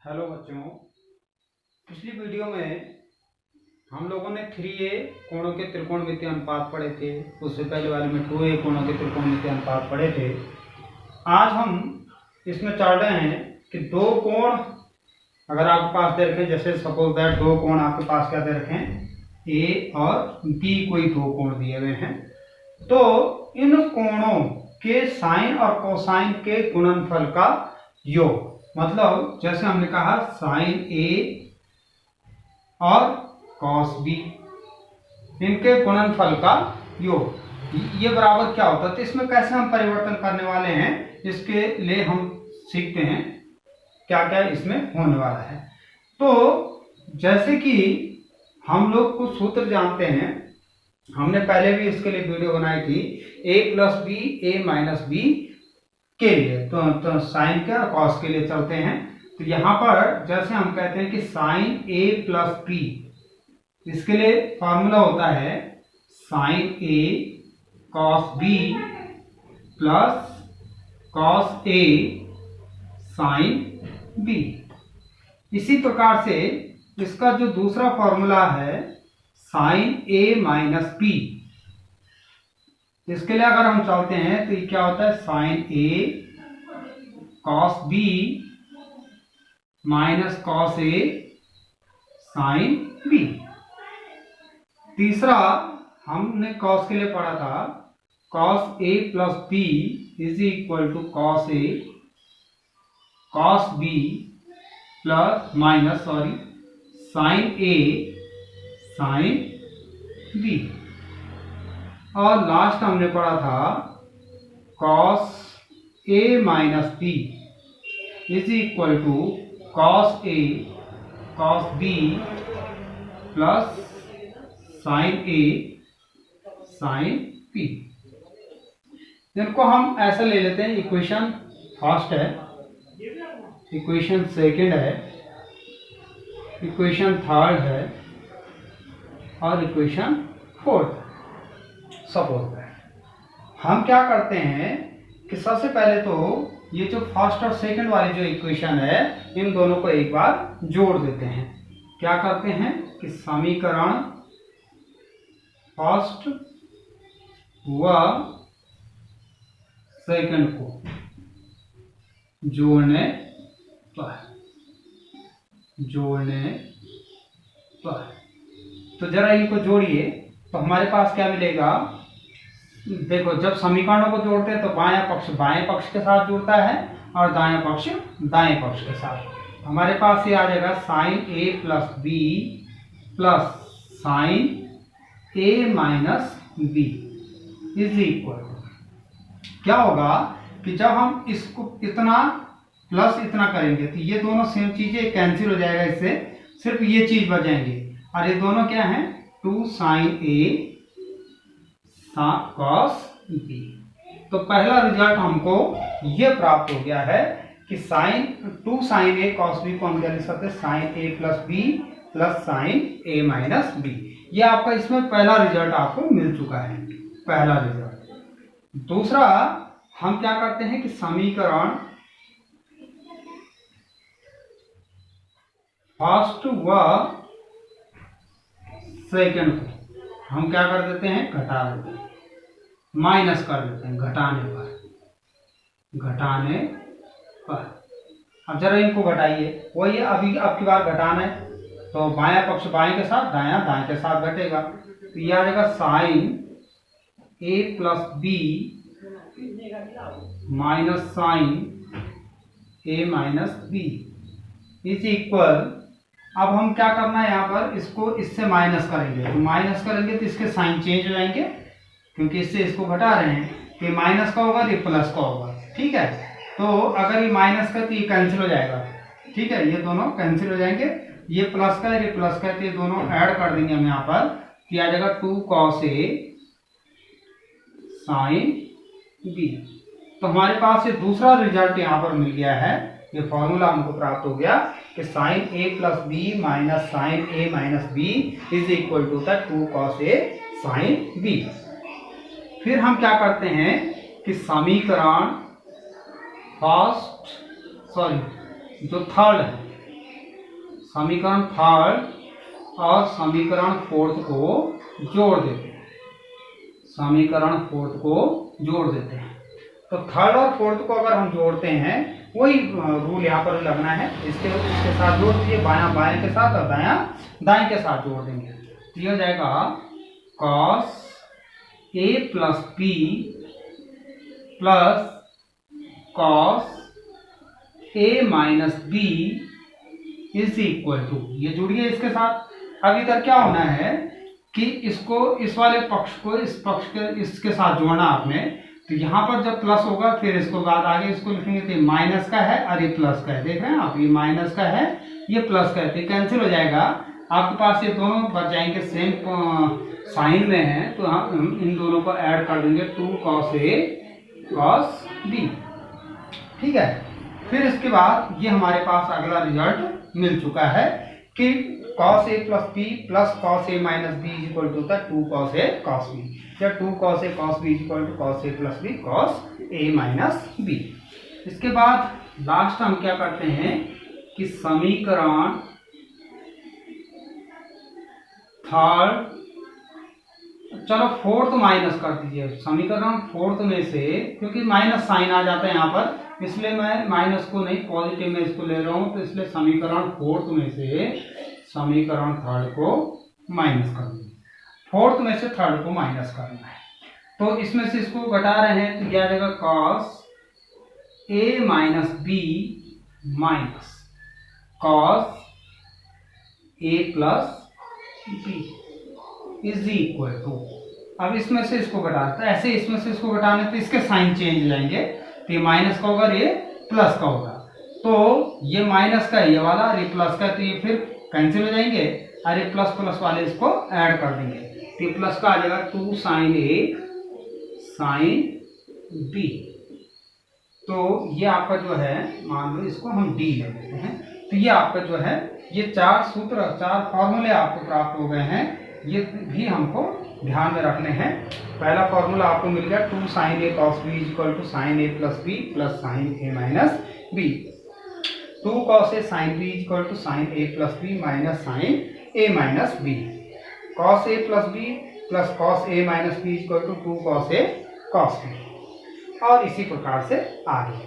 Hello बच्चों, पिछली video में हम लोगों ने 3a कोणों के त्रिकोणमितीय अनुपात पढ़े थे। उससे पहले वाले में 2a कोणों के त्रिकोणमितीय अनुपात पढ़े थे। आज हम इसमें चल रहे हैं कि दो कोण अगर आपके पास दे रखें, जैसे सपोज दैट दो कोण आपके पास क्या दे रखें, a और b कोई दो कोण दिए हुए हैं, तो इन कोणों के साइन और कोसाइन के गुणनफल का योग, मतलब जैसे हमने कहा साइन ए और कॉस बी, इनके गुणनफल का योग ये बराबर क्या होता है। तो इसमें कैसे हम परिवर्तन करने वाले हैं, इसके लिए हम सीखते हैं क्या क्या इसमें होने वाला है। तो जैसे कि हम लोग कुछ सूत्र जानते हैं, हमने पहले भी इसके लिए वीडियो बनाई थी, a plus B A minus B के लिए, तो साइन के और कॉस के लिए चलते हैं। तो यहाँ पर जैसे हम कहते हैं कि साइन a प्लस बी, इसके लिए फॉर्मूला होता है sine a cos b plus cos a sine b। इसी प्रकार से इसका जो दूसरा फॉर्मूला है साइन a माइनस b, इसके लिए अगर हम चलते हैं तो ये क्या होता है, sine a cos b minus cos a sine b। तीसरा हमने कॉस के लिए पढ़ा था, cos a plus b is equal to cos a cos b plus minus sine a sine b। और लास्ट हमने पढ़ा था cos a minus b is equal to cos a cos b plus sine a sine b। इनको हम ऐसा ले लेते हैं, इक्वेशन फर्स्ट है, इक्वेशन सेकंड है, इक्वेशन थर्ड है और इक्वेशन फोर्थ। सपोज हम क्या करते हैं कि सबसे पहले तो ये जो फर्स्ट और सेकंड वाली जो इक्वेशन है, इन दोनों को एक बार जोड़ देते हैं। क्या करते हैं कि समीकरण फर्स्ट व सेकंड को जोड़ने पर तो जरा इनको जोड़िए, तो हमारे पास क्या मिलेगा। देखो, जब समीकरणों को जोड़ते हैं तो बायां पक्ष बाएं पक्ष के साथ जुड़ता है और दायां पक्ष दाएं पक्ष के साथ। हमारे पास ये आ जाएगा sine a plus B plus sine a minus B is equal, क्या होगा कि जब हम इसको इतना प्लस इतना करेंगे तो ये दोनों सेम चीजें कैंसिल हो जाएगा, इससे सिर्फ ये चीज बचेंगे और ये दोनों क्या है, 2 साइन a कॉस b। तो पहला रिजल्ट हमको ये प्राप्त हो गया है कि two sine a cos b को हम क्या लिख सकते हैं, sine a plus b plus sine a minus b। ये आपका इसमें पहला रिजल्ट आपको मिल चुका है, पहला रिजल्ट। दूसरा हम क्या करते हैं कि समीकरण फर्स्ट व सेकंड को हम क्या कर देते हैं, घटा देते हैं, माइनस कर देते हैं, घटाने पर। अब जरा इनको घटाइए, वही अभी आपकी बार घटाना है, तो बायां पक्ष बाएं के साथ, दायां दाएं के साथ घटेगा। तो यह आ जाएगा sine a plus b minus sine a minus b is equal. अब हम क्या करना है, यहाँ पर इसको इससे माइनस करेंगे, तो माइनस करेंगे तो इसके साइन चेंज हो जाएंगे, क्योंकि इससे इसको घटा रहे हैं। तो ये माइनस का होगा, ये प्लस का होगा, ठीक है। तो अगर ये माइनस का तो ये कैंसिल हो जाएगा, ठीक है, ये दोनों कैंसिल हो जाएंगे। ये प्लस का है, ये प्लस का है, तो ये दोनों ऐड कर देंगे हम यहाँ पर, तो आ जाएगा 2 कॉस a साइन b। तो हमारे पास ये दूसरा रिजल्ट यहाँ पर मिल गया है, ये फॉर्मूला हमको प्राप्त हो गया कि sine a plus B minus sine a minus B is equal to 2 cos a sine b। फिर हम क्या करते हैं कि समीकरण जो थर्ड है, समीकरण थर्ड और समीकरण फोर्थ को जोड़ देते हैं। समीकरण फोर्थ को जोड़ देते हैं। तो थर्ड और फोर्थ को अगर हम जोड़ते हैं, वही रूल यहाँ पर लगना है। इसके साथ जोड़ दीजिए, बायां बाएं के साथ और दायां दाएं के साथ जोड़ देंगे। तो ये हो जाएगा cos a plus b plus cos a minus b is equal to, ये जुड़िए इसके साथ। अब इधर क्या होना है कि इसको, इस वाले पक्ष को इस पक्ष के इसके साथ जोड़ना आपने। तो यहाँ पर जब प्लस होगा फिर इसको बाद आगे इसको लिखेंगे तो ये माइनस का है और ये प्लस का है। देख रहे हैं आप, ये माइनस का है ये प्लस का है, तो कैंसिल हो जाएगा। आपके पास ये दोनों बच जाएंगे, सेम साइन में है, तो हम इन दोनों को ऐड कर देंगे 2 cos a cos b। ठीक है, फिर इसके बाद ये हमारे पास अगला रिजल्ट मिल चुका है कि cos a plus b plus cos a minus b is equal to होता है 2 cos a cos b, या 2 cos a cos b is equal to cos a plus b cos a minus b। इसके बाद last हम क्या करते हैं कि समीकरण थर्ड, चलो फोर्थ माइनस कर दीजिए। समीकरण फोर्थ में से, क्योंकि माइनस साइन आ जाता है यहाँ पर, इसलिए मैं माइनस को नहीं पॉजिटिव में इसको ले रहा हूँ। तो इसलिए समीकरण फोर्थ में से समीकरण थर्ड को माइनस कर दूंगा, फोर्थ में से थर्ड को माइनस करना है। तो इसमें से इसको घटा रहे हैं तो क्या आ जाएगा cos a minus b minus cos a plus b is equal to, अब इसमें से इसको घटाता है, ऐसे इसमें से इसको घटाने तो इसके साइन चेंज हो जाएंगे। तो ये माइनस का होगा, ये प्लस का होगा। तो ये माइनस का है ये वाला, और ये प्लस का है, तो ये फिर कैंसिल हो जाएंगे और ये प्लस प्लस वाले इसको ऐड कर देंगे। तो ये प्लस का आ जाएगा 2 sin a sin b। तो ये आपका जो है, मान लो इसको हम d ले लेते हैं। तो ये आपका जो है, ये 4 सूत्र, 4 फॉर्मूले आपको प्राप्त हो गए हैं। ये भी हमको ध्यान में रखने हैं। पहला फॉर्मूला आपको मिल गया 2 sin a cos b is equal to sin a plus b plus sin a minus b। 2 cos a sin b is equal to sin a plus b minus sin a minus b। cos a plus b plus cos a minus b is equal to 2 cos a cos b, और इसी प्रकार से आगे।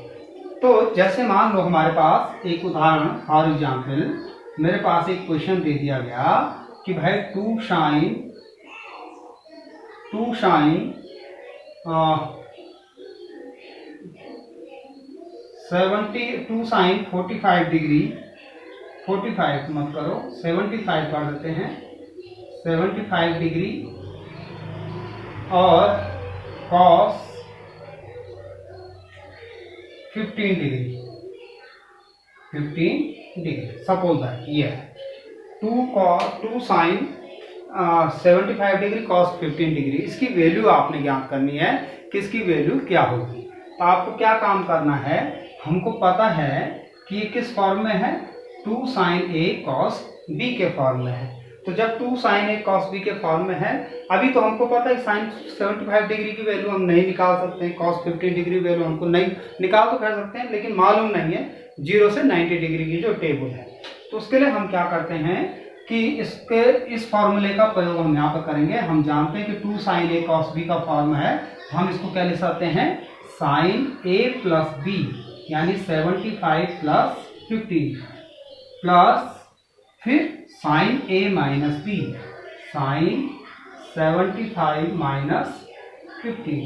तो जैसे मान लो हमारे पास एक उदाहरण, फॉर एग्जाम्पल मेरे पास एक क्वेश्चन दे दिया गया कि भाई 2 sin 45 डिग्री, 45 मत करो, 75 कर देते हैं, 75 डिग्री और cos 15 degree, 15 degree. Suppose that ये है 2 sin 75 डिग्री cos 15 डिग्री। इसकी वैल्यू आपने ज्ञात करनी है कि इसकी वैल्यू क्या होगी। तो आपको क्या काम करना है, हमको पता है कि ये किस फॉर्म में है, 2 sin a cos b के फॉर्म में है। तो जब 2 sin a cos b के फॉर्म में है, अभी तो हमको पता है sin 75 डिग्री की वैल्यू हम नहीं निकाल सकते हैं, cos 15 डिग्री वैल्यू हमको नहीं निकाल तो कर सकते हैं, लेकिन मालूम नहीं है 0 से 90 डिग्री की जो टेबल है। तो उसके लिए हम क्या करते हैं कि इस फॉर्मूले का प्रयोग हम यहाँ पर करेंगे। हम जानते हैं कि 2 sin a cos b का फॉर्म है, तो हम इसको क्या लिख सकते हैं, sin a प्लस b यानी 75 प्लस 15 प्लस फिर sin a minus b, sin 75 minus 15।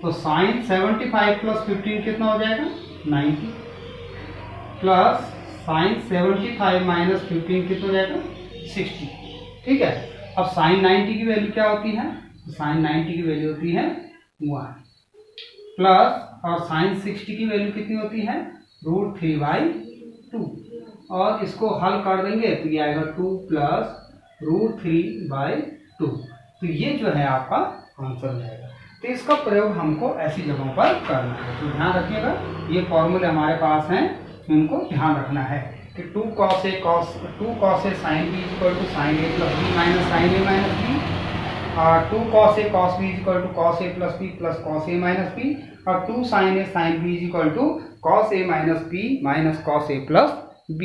तो sin 75 प्लस 15 कितना हो जाएगा, 90 प्लस sin 75 माइनस 15 कितना हो जाएगा, 60। ठीक है, अब sin 90 की वैल्यू क्या होती है, sin 90 की वैल्यू होती है 1 प्लस, और sin 60 की वैल्यू कितनी होती है, √3/2। और इसको हल कर देंगे तो ये आएगा 2 प्लस √3/2। तो ये जो है आपका आंसर हो जाएगा। तो इसका प्रयोग हमको ऐसी जगहों पर करना है, तो ध्यान रखिएगा। ये फॉर्मूले हमारे पास हैं, उनको ध्यान रखना है कि 2 cos a sin b equal to sin a plus b minus sin a minus b, और 2 cos a cos b equal to cos a plus b plus cos a minus b, और 2 sin a sin b equal to cos a minus b minus cos a plus b।